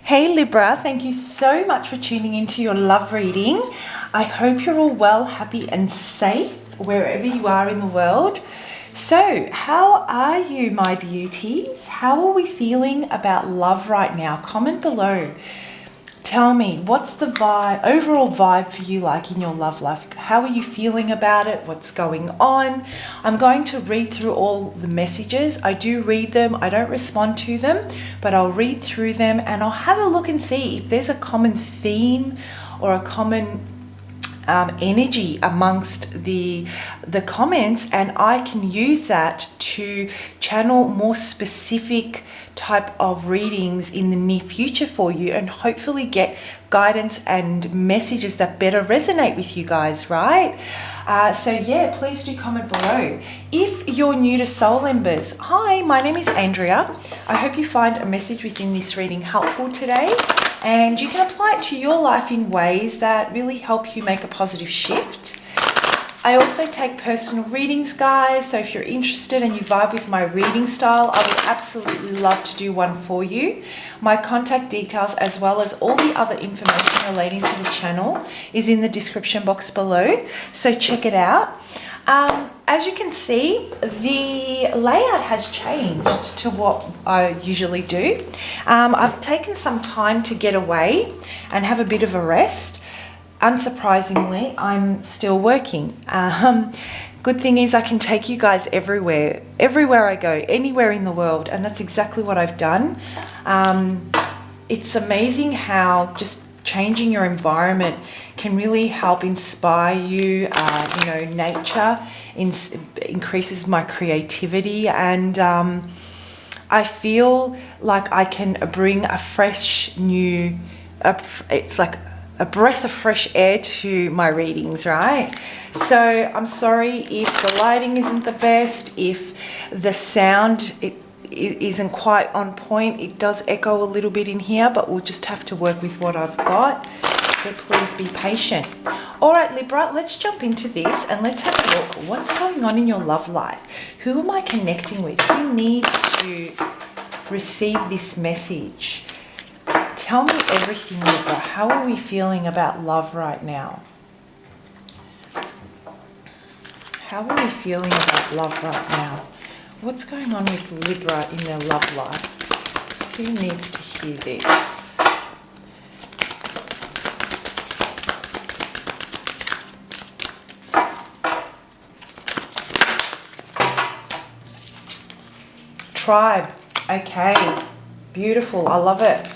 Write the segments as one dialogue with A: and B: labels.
A: Hey Libra, thank you so much for tuning into your love reading. I hope you're all well, happy and safe wherever you are in the world. So, how are you, my beauties? How are we feeling about love right now? Comment below. Tell me, what's the overall vibe for you like in your love life? How are you feeling about it? What's going on? I'm going to read through all the messages. I do read them. I don't respond to them, but I'll read through them and I'll have a look and see if there's a common theme or a common energy amongst the comments, and I can use that to channel more specific type of readings in the near future for you and hopefully get guidance and messages that better resonate with you guys, right? So yeah, please do comment below. If you're new to Soul Embers, hi, my name is Andrea. I hope you find a message within this reading helpful today, and you can apply it to your life in ways that really help you make a positive shift. I also take personal readings, guys, so if you're interested and you vibe with my reading style, I would absolutely love to do one for you. My contact details, as well as all the other information relating to the channel, is in the description box below, so check it out. As you can see, the layout has changed to what I usually do. I've taken some time to get away and have a bit of a rest. Unsurprisingly, I'm still working. Good thing is I can take you guys everywhere I go, anywhere in the world, and that's exactly what I've done. It's amazing how just changing your environment can really help inspire you. Nature increases my creativity, and I feel like I can bring a fresh new, it's like a breath of fresh air to my readings, right? So I'm sorry if the lighting isn't the best, if the sound isn't quite on point. It does echo a little bit in here, but we'll just have to work with what I've got. So please be patient. All right, Libra, let's jump into this and let's have a look. What's going on in your love life? Who am I connecting with? Who needs to receive this message? Tell me everything, Libra. How are we feeling about love right now? How are we feeling about love right now? What's going on with Libra in their love life? Who needs to hear this? Tribe. Okay. Beautiful. I love it.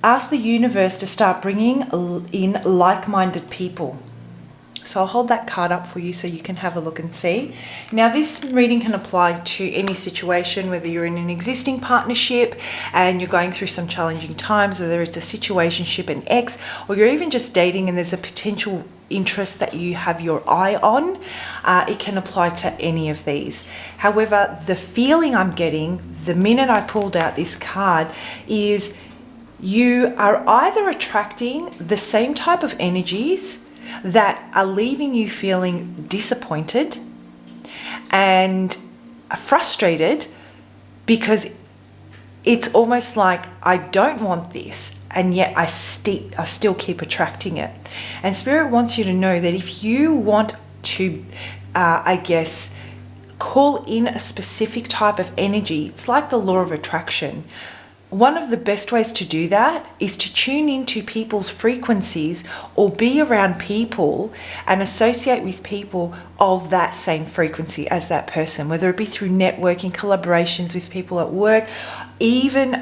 A: Ask the universe to start bringing in like-minded people. So I'll hold that card up for you so you can have a look and see. Now this reading can apply to any situation, whether you're in an existing partnership and you're going through some challenging times, whether it's a situationship, an ex, or you're even just dating and there's a potential interest that you have your eye on. It can apply to any of these. However, the feeling I'm getting the minute I pulled out this card is you are either attracting the same type of energies that are leaving you feeling disappointed and frustrated, because it's almost like I don't want this and yet I still keep attracting it. And Spirit wants you to know that if you want to, call in a specific type of energy, it's like the law of attraction. One of the best ways to do that is to tune into people's frequencies or be around people and associate with people of that same frequency as that person, whether it be through networking, collaborations with people at work, even,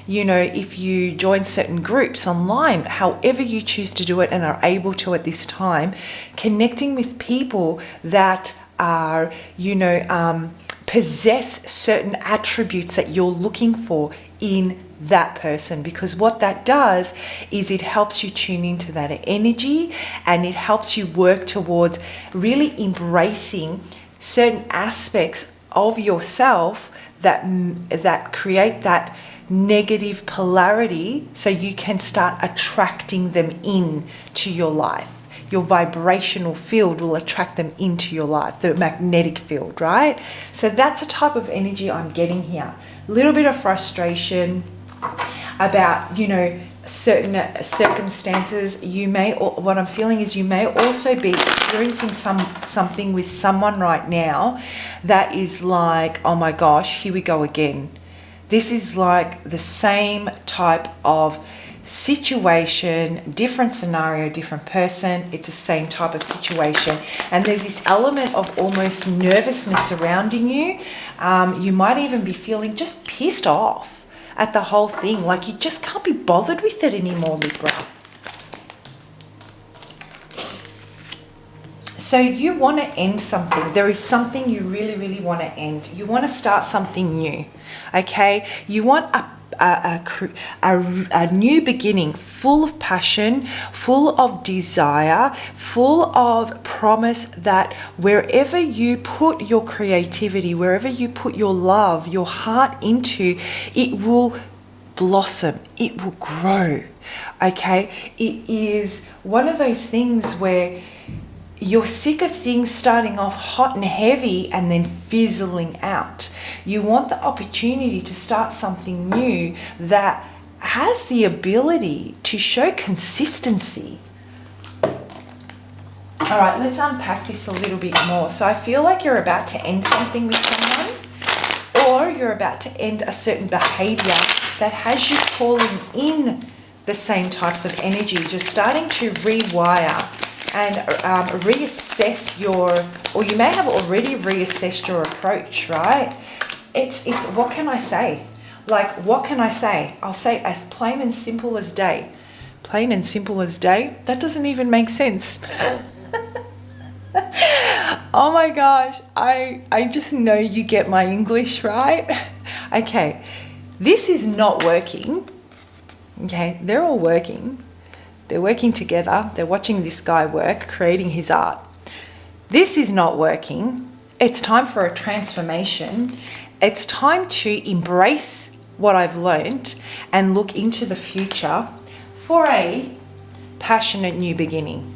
A: if you join certain groups online, however you choose to do it and are able to at this time, connecting with people that are, possess certain attributes that you're looking for in that person, because what that does is it helps you tune into that energy and it helps you work towards really embracing certain aspects of yourself that create that negative polarity, so you can start attracting them in to your life. Your vibrational field will attract them into your life, the magnetic field, right? So that's the type of energy I'm getting here. A little bit of frustration, about, you know, certain circumstances. You may, what I'm feeling is you may also be experiencing something with someone right now that is like, oh my gosh, here we go again. This is like the same type of situation, different scenario, different person. It's the same type of situation, and there's this element of almost nervousness surrounding you. You might even be feeling just pissed off at the whole thing, like you just can't be bothered with it anymore, Libra. So you want to end something. There is something you really, really want to end. You want to start something new, okay? You want a new beginning, full of passion, full of desire, full of promise that wherever you put your creativity, wherever you put your love, your heart into, it will blossom, it will grow, okay? It is one of those things where you're sick of things starting off hot and heavy and then fizzling out. You want the opportunity to start something new that has the ability to show consistency. All right, let's unpack this a little bit more. So I feel like you're about to end something with someone, or you're about to end a certain behavior that has you calling in the same types of energies. You're starting to rewire and reassess or you may have already reassessed your approach, right? It's what can I say? Like, what can I say? I'll say as plain and simple as day. Plain and simple as day? That doesn't even make sense. Oh my gosh, I just know you get my English, right? Okay, this is not working. Okay, they're all working. They're working together. They're watching this guy work, creating his art. This is not working. It's time for a transformation. It's time to embrace what I've learned and look into the future for a passionate new beginning.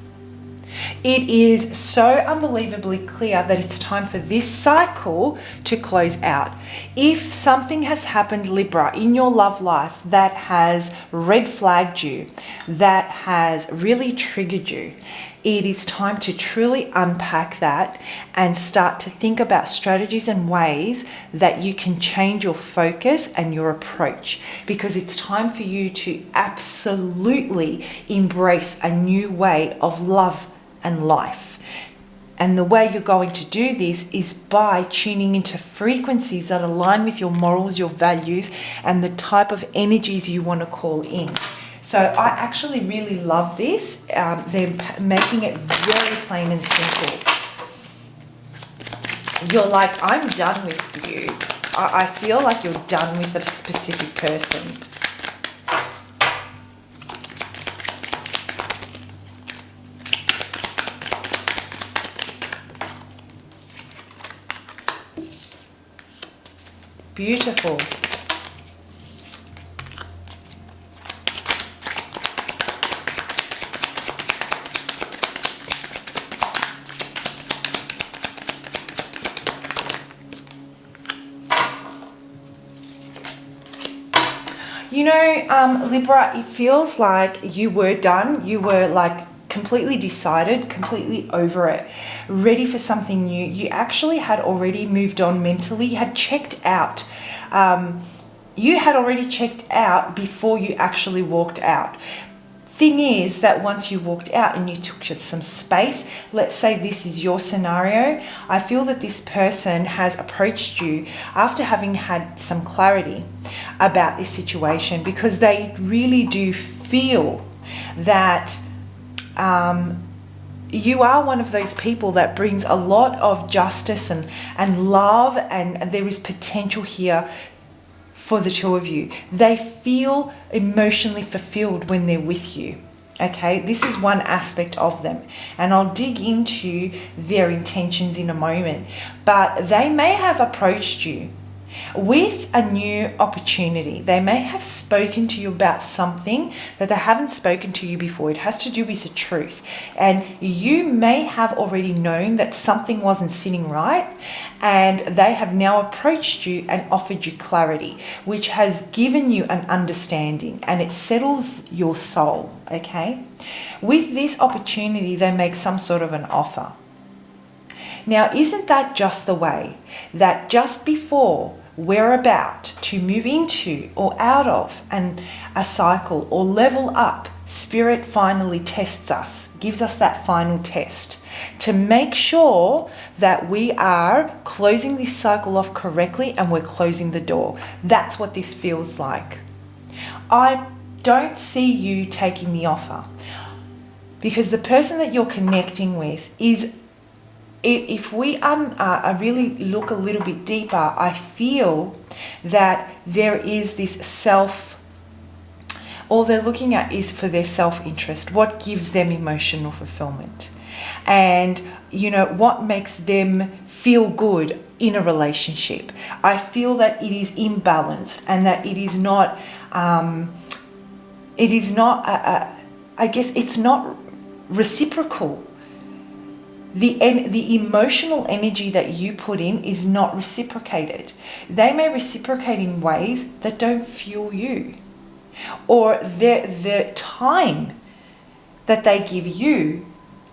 A: It is so unbelievably clear that it's time for this cycle to close out. If something has happened, Libra, in your love life that has red flagged you, that has really triggered you, it is time to truly unpack that and start to think about strategies and ways that you can change your focus and your approach, because it's time for you to absolutely embrace a new way of love and life. And the way you're going to do this is by tuning into frequencies that align with your morals, your values, and the type of energies you want to call in. So I actually really love this. They're making it very plain and simple. You're like, I'm done with you. I feel like you're done with a specific person. Beautiful. You know, Libra, it feels like you were done. You were like completely decided, completely over it, ready for something new. You actually had already moved on mentally. You had checked out. You had already checked out before you actually walked out. Thing is that once you walked out and you took just some space, let's say this is your scenario, I feel that this person has approached you after having had some clarity about this situation, because they really do feel that you are one of those people that brings a lot of justice and love, and there is potential here for the two of you. They feel emotionally fulfilled when they're with you. Okay, this is one aspect of them, and I'll dig into their intentions in a moment. But they may have approached you with a new opportunity. They may have spoken to you about something that they haven't spoken to you before. It has to do with the truth. And you may have already known that something wasn't sitting right, and they have now approached you and offered you clarity, which has given you an understanding, and it settles your soul, okay? With this opportunity, they make some sort of an offer. Now, isn't that just the way that just before we're about to move into or out of a cycle or level up, Spirit finally tests us, gives us that final test to make sure that we are closing this cycle off correctly and we're closing the door. That's what this feels like. I don't see you taking the offer, because the person that you're connecting with is, if we really look a little bit deeper, I feel that there is this all they're looking at is for their self-interest, what gives them emotional fulfillment, and what makes them feel good in a relationship. I feel that it is imbalanced, and that it is not I guess it's not reciprocal. The emotional energy that you put in is not reciprocated. They may reciprocate in ways that don't fuel you, or the time that they give you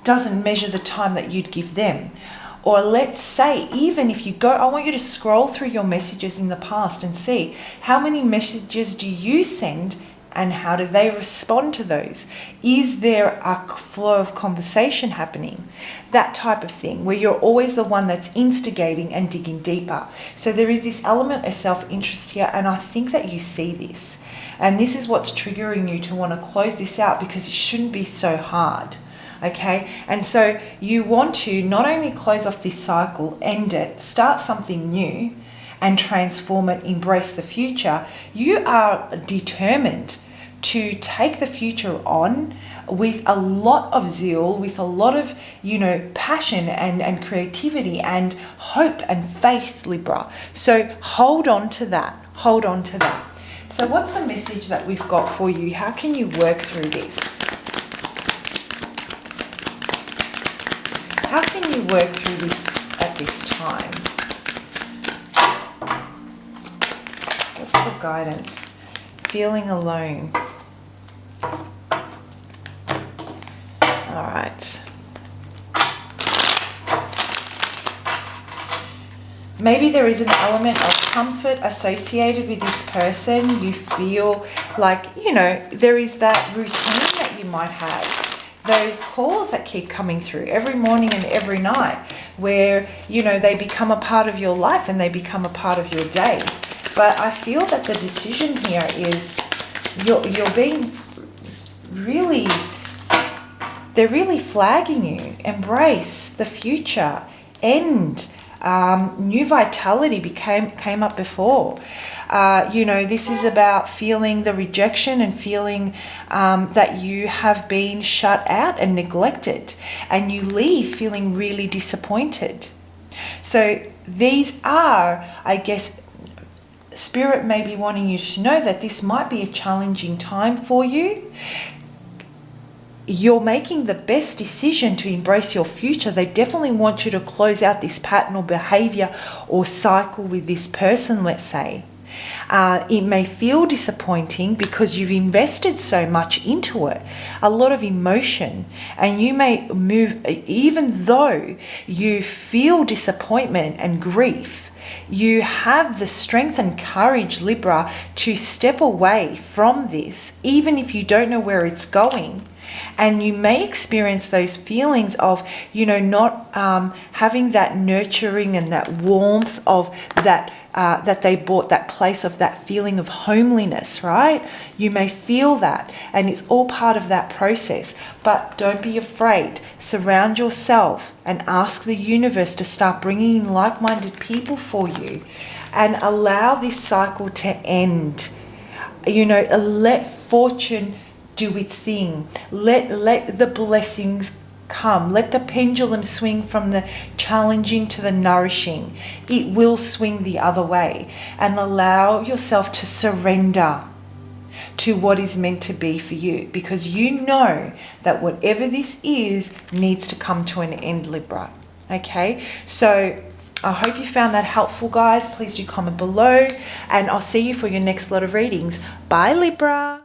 A: doesn't measure the time that you'd give them. Or let's say, even if you go, I want you to scroll through your messages in the past and see how many messages do you send, and how do they respond to those? Is there a flow of conversation happening? That type of thing, where you're always the one that's instigating and digging deeper. So there is this element of self-interest here, and I think that you see this. And this is what's triggering you to want to close this out, because it shouldn't be so hard. Okay? And so you want to not only close off this cycle, end it, start something new, and transform it, embrace the future. You are determined to take the future on with a lot of zeal, with a lot of, passion and creativity and hope and faith, Libra. So hold on to that. Hold on to that. So what's the message that we've got for you? How can you work through this? How can you work through this at this time? What's the guidance? Feeling alone. All right. Maybe there is an element of comfort associated with this person. You feel like, there is that routine that you might have. Those calls that keep coming through every morning and every night, where, they become a part of your life and they become a part of your day. But I feel that the decision here is you're being really, they're really flagging you. Embrace the future. End. New vitality came up before. This is about feeling the rejection and feeling that you have been shut out and neglected, and you leave feeling really disappointed. So these are, I guess, Spirit may be wanting you to know that this might be a challenging time for you. You're making the best decision to embrace your future. They definitely want you to close out this pattern or behavior or cycle with this person, let's say. It may feel disappointing because you've invested so much into it, a lot of emotion, and you may move, even though you feel disappointment and grief, you have the strength and courage, Libra, to step away from this, even if you don't know where it's going. And you may experience those feelings of, not having that nurturing and that warmth of that they brought, that place of that feeling of homeliness, right? You may feel that, and it's all part of that process. But don't be afraid. Surround yourself and ask the universe to start bringing in like-minded people for you, and allow this cycle to end. Let fortune do its thing. Let the blessings come. Let the pendulum swing from the challenging to the nourishing. It will swing the other way. And allow yourself to surrender to what is meant to be for you, because you know that whatever this is needs to come to an end, Libra. Okay, so I hope you found that helpful, guys. Please do comment below, and I'll see you for your next lot of readings. Bye, Libra.